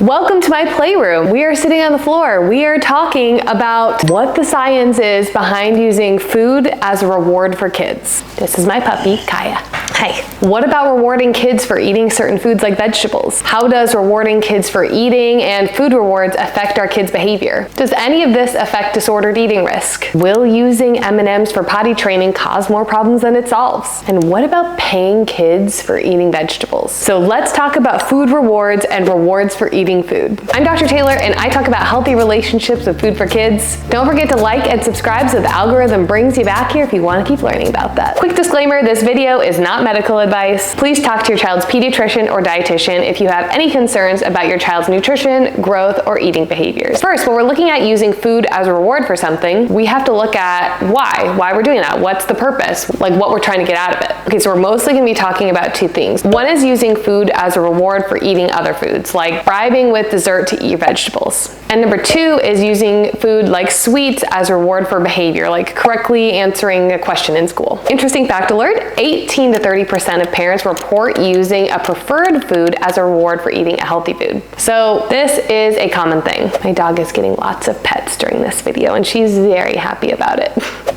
Welcome to my playroom. We are sitting on the floor. We are talking about what the science is behind using food as a reward for kids. This is my puppy, Kaya. Hi. What about rewarding kids for eating certain foods like vegetables? How does rewarding kids for eating and food rewards affect our kids' behavior? Does any of this affect disordered eating risk? Will using M&Ms for potty training cause more problems than it solves? And what about paying kids for eating vegetables? So let's talk about food rewards and rewards for eating food. I'm Dr. Taylor and I talk about healthy relationships with food for kids. Don't forget to like and subscribe so the algorithm brings you back here if you want to keep learning about that. Quick disclaimer, this video is not medical advice. Please talk to your child's pediatrician or dietitian if you have any concerns about your child's nutrition, growth, or eating behaviors. First, when we're looking at using food as a reward for something, we have to look at why we're doing that. What's the purpose? Like what we're trying to get out of it. Okay, so we're mostly going to be talking about two things. One is using food as a reward for eating other foods, like bribing with dessert to eat your vegetables. And number two is using food like sweets as a reward for behavior, like correctly answering a question in school. Interesting fact alert, 18 to 30% of parents report using a preferred food as a reward for eating a healthy food. So this is a common thing. My dog is getting lots of pets during this video and she's very happy about it.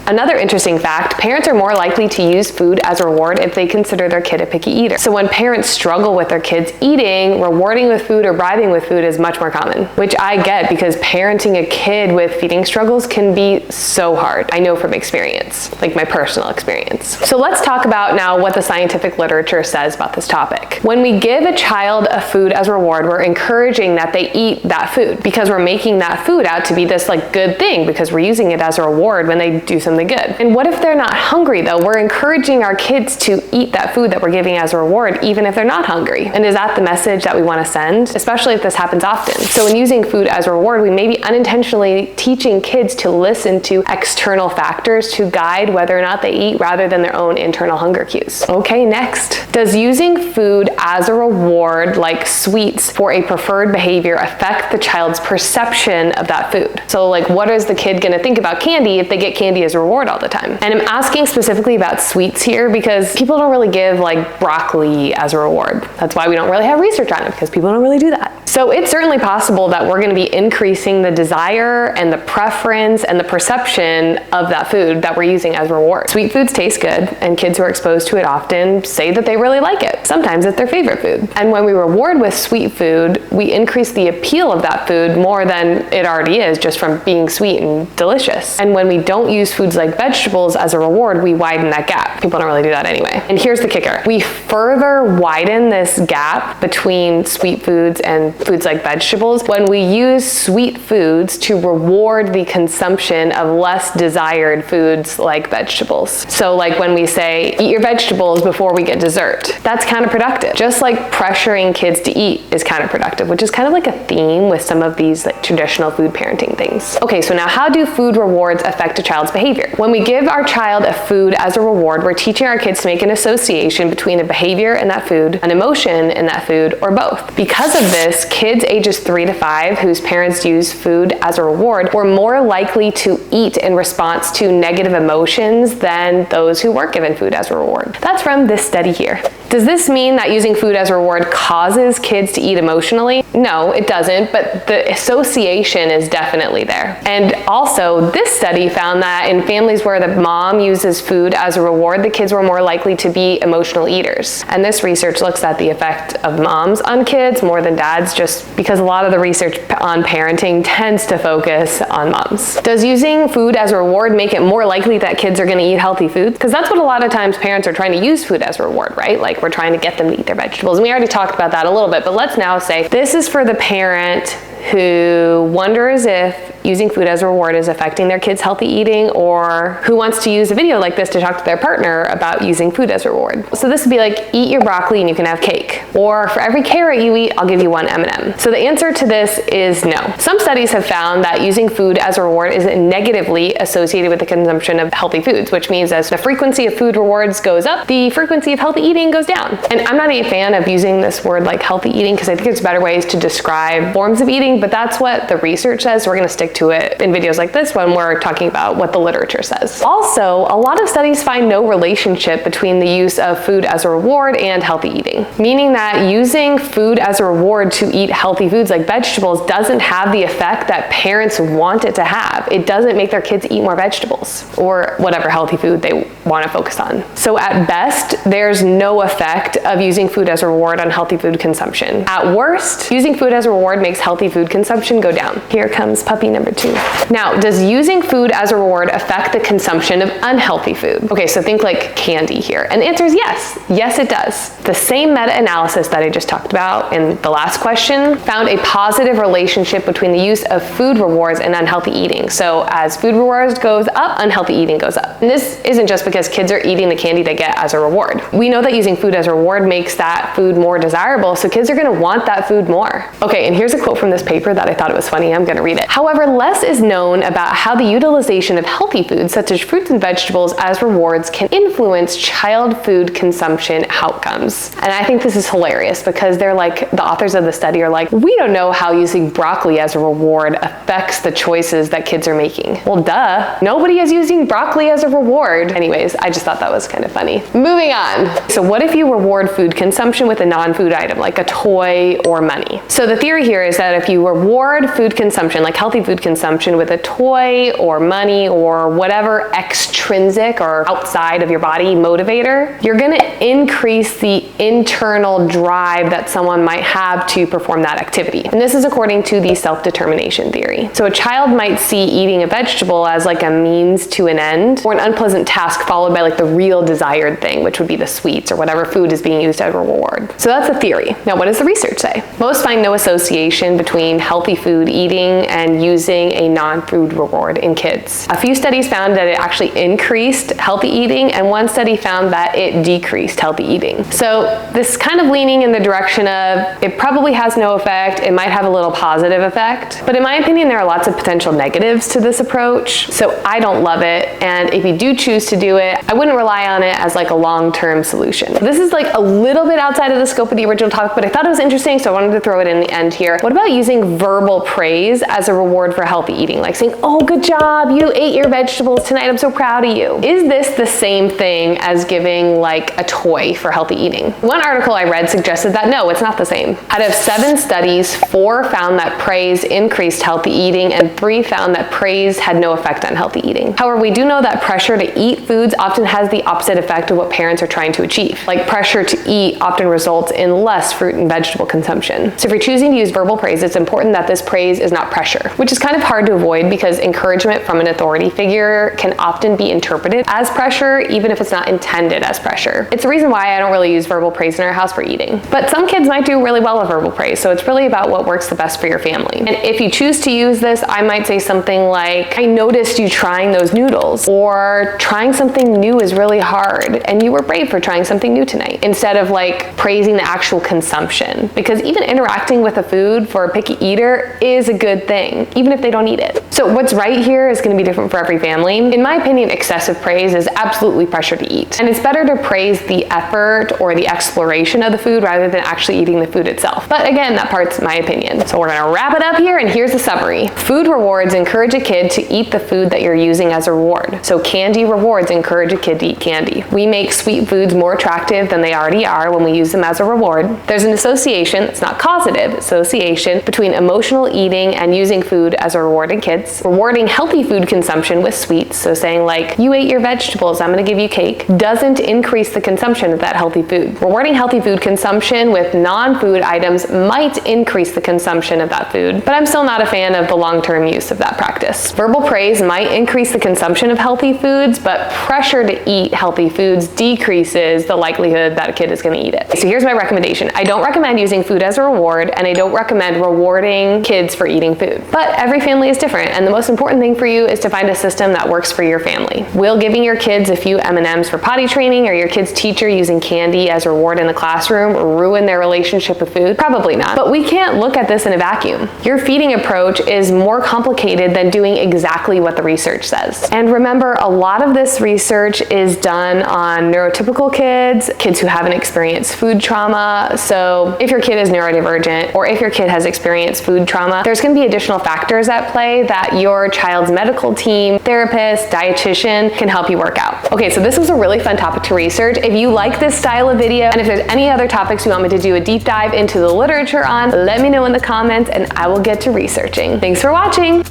Another interesting fact, parents are more likely to use food as a reward if they consider their kid a picky eater. So when parents struggle with their kids eating, rewarding with food or bribing with food is much more common, which I get because parenting a kid with feeding struggles can be so hard. I know from experience, like my personal experience. So let's talk about now what the scientific literature says about this topic. When we give a child a food as a reward, we're encouraging that they eat that food because we're making that food out to be this like good thing because we're using it as a reward when they do something good. And what if they're not hungry though? We're encouraging our kids to eat that food that we're giving as a reward even if they're not hungry. And is that the message that we want to send? Especially if this happens often. So when using food as a reward, we may be unintentionally teaching kids to listen to external factors to guide whether or not they eat rather than their own internal hunger cues. Okay, next. Does using food as a reward like sweets for a preferred behavior affect the child's perception of that food? So like what is the kid gonna think about candy if they get candy as a reward all the time? And I'm asking specifically about sweets here because people don't really give like broccoli as a reward. That's why we don't really have research on it because people don't really do that. So it's certainly possible that we're going to be increasing the desire and the preference and the perception of that food that we're using as a reward. Sweet foods taste good and kids who are exposed to it often say that they really like it. Sometimes it's their favorite food. And when we reward with sweet food, we increase the appeal of that food more than it already is just from being sweet and delicious. And when we don't use foods like vegetables as a reward, we widen that gap. People don't really do that anyway. And here's the kicker. We further widen this gap between sweet foods and foods like vegetables when we use sweet foods to reward the consumption of less desired foods like vegetables. So like when we say, eat your vegetables before we get dessert, that's counterproductive. Just like pressuring kids to eat is counterproductive, which is kind of like a theme with some of these like traditional food parenting things. Okay, so now how do food rewards affect a child's behavior? When we give our child a food as a reward, we're teaching our kids to make an association between a behavior in that food, an emotion in that food, or both. Because of this, kids ages 3 to 5 whose parents use food as a reward were more likely to eat in response to negative emotions than those who weren't given food as a reward. That's from this study here. Does this mean that using food as a reward causes kids to eat emotionally? No, it doesn't, but the association is definitely there. And also, this study found that in families where the mom uses food as a reward, the kids were more likely to be emotional eaters. And this research looks at the effect of moms on kids more than dads, just because a lot of the research on parenting tends to focus on moms. Does using food as a reward make it more likely that kids are going to eat healthy foods? Because that's what a lot of times parents are trying to use food as a reward, right? Like we're trying to get them to eat their vegetables. And we already talked about that a little bit, but let's now say this is for the parent who wonders if using food as a reward is affecting their kids' healthy eating, or who wants to use a video like this to talk to their partner about using food as a reward. So this would be like, eat your broccoli and you can have cake. Or for every carrot you eat, I'll give you one M&M. So the answer to this is no. Some studies have found that using food as a reward is negatively associated with the consumption of healthy foods, which means as the frequency of food rewards goes up, the frequency of healthy eating goes down. And I'm not a fan of using this word like healthy eating because I think there's better ways to describe forms of eating, but that's what the research says, so we're going to stick stick to it in videos like this one, we're talking about what the literature says. Also, a lot of studies find no relationship between the use of food as a reward and healthy eating, meaning that using food as a reward to eat healthy foods like vegetables doesn't have the effect that parents want it to have. It doesn't make their kids eat more vegetables or whatever healthy food they want to focus on. So at best, there's no effect of using food as a reward on healthy food consumption. At worst, using food as a reward makes healthy food consumption go down. Here comes puppy number 2. Now, does using food as a reward affect the consumption of unhealthy food? Okay, so think like candy here. And the answer is yes. Yes, it does. The same meta-analysis that I just talked about in the last question found a positive relationship between the use of food rewards and unhealthy eating. So as food rewards goes up, unhealthy eating goes up. And this isn't just because kids are eating the candy they get as a reward. We know that using food as a reward makes that food more desirable, so kids are gonna want that food more. Okay, and here's a quote from this paper that I thought it was funny. I'm gonna read it. However, less is known about how the utilization of healthy foods, such as fruits and vegetables as rewards, can influence child food consumption outcomes. And I think this is hilarious because they're like, the authors of the study are like, we don't know how using broccoli as a reward affects the choices that kids are making. Well, duh, nobody is using broccoli as a reward. Anyways, I just thought that was kind of funny. Moving on. So what if you reward food consumption with a non-food item, like a toy or money? So the theory here is that if you reward food consumption, like healthy food consumption, with a toy or money or whatever extrinsic or outside of your body motivator, you're gonna increase the internal drive that someone might have to perform that activity. And this is according to the self-determination theory. So a child might see eating a vegetable as like a means to an end, or an unpleasant task followed by like the real desired thing, which would be the sweets or whatever food is being used as a reward. So that's a theory. Now, what does the research say? Most find no association between healthy food eating and using a non-food reward in kids. A few studies found that it actually increased healthy eating, and one study found that it decreased healthy eating. So this is kind of leaning in the direction of it probably has no effect, it might have a little positive effect, but in my opinion there are lots of potential negatives to this approach, so I don't love it, and if you do choose to do it, I wouldn't rely on it as like a long-term solution. This is like a little bit outside of the scope of the original topic, but I thought it was interesting, so I wanted to throw it in the end here. What about using verbal praise as a reward for healthy eating? Like saying, oh, good job, you ate your vegetables tonight, I'm so proud of you. Is this the same thing as giving like a toy for healthy eating? One article I read suggested that no, it's not the same. Out of 7 studies, 4 found that praise increased healthy eating and 3 found that praise had no effect on healthy eating. However, we do know that pressure to eat foods often has the opposite effect of what parents are trying to achieve. Like pressure to eat often results in less fruit and vegetable consumption. So if you're choosing to use verbal praise, it's important that this praise is not pressure, which is kind of hard to avoid because encouragement from an authority figure can often be interpreted as pressure, even if it's not intended as pressure. It's the reason why I don't really use verbal praise in our house for eating. But some kids might do really well with verbal praise, so it's really about what works the best for your family. And if you choose to use this, I might say something like, I noticed you trying those noodles, or trying something new is really hard, and you were brave for trying something new tonight, instead of like praising the actual consumption. Because even interacting with a food for a picky eater is a good thing, even if they don't eat it. So what's right here is going to be different for every family. In my opinion, excessive praise is absolutely pressure to eat. And it's better to praise the effort or the exploration of the food rather than actually eating the food itself. But again, that part's my opinion. So we're going to wrap it up here, and here's the summary. Food rewards encourage a kid to eat the food that you're using as a reward. So candy rewards encourage a kid to eat candy. We make sweet foods more attractive than they already are when we use them as a reward. There's an association, it's not causative, association between emotional eating and using food as a reward in kids. Rewarding healthy food consumption with sweets, so saying like, you ate your vegetables, I'm gonna give you cake, doesn't increase the consumption of that healthy food. Rewarding healthy food consumption with non-food items might increase the consumption of that food, but I'm still not a fan of the long-term use of that practice. Verbal praise might increase the consumption of healthy foods, but pressure to eat healthy foods decreases the likelihood that a kid is gonna eat it. So here's my recommendation. I don't recommend using food as a reward, and I don't recommend rewarding kids for eating food. But every family is different, and the most important thing for you is to find a system that works for your family. Will giving your kids a few M&Ms for potty training or your kid's teacher using candy as a reward in the classroom ruin their relationship with food? Probably not. But we can't look at this in a vacuum. Your feeding approach is more complicated than doing exactly what the research says. And remember, a lot of this research is done on neurotypical kids, kids who haven't experienced food trauma. So if your kid is neurodivergent or if your kid has experienced food trauma, there's going to be additional factors factors at play that your child's medical team, therapist, dietitian can help you work out. Okay, so this was a really fun topic to research. If you like this style of video, and if there's any other topics you want me to do a deep dive into the literature on, let me know in the comments and I will get to researching. Thanks for watching.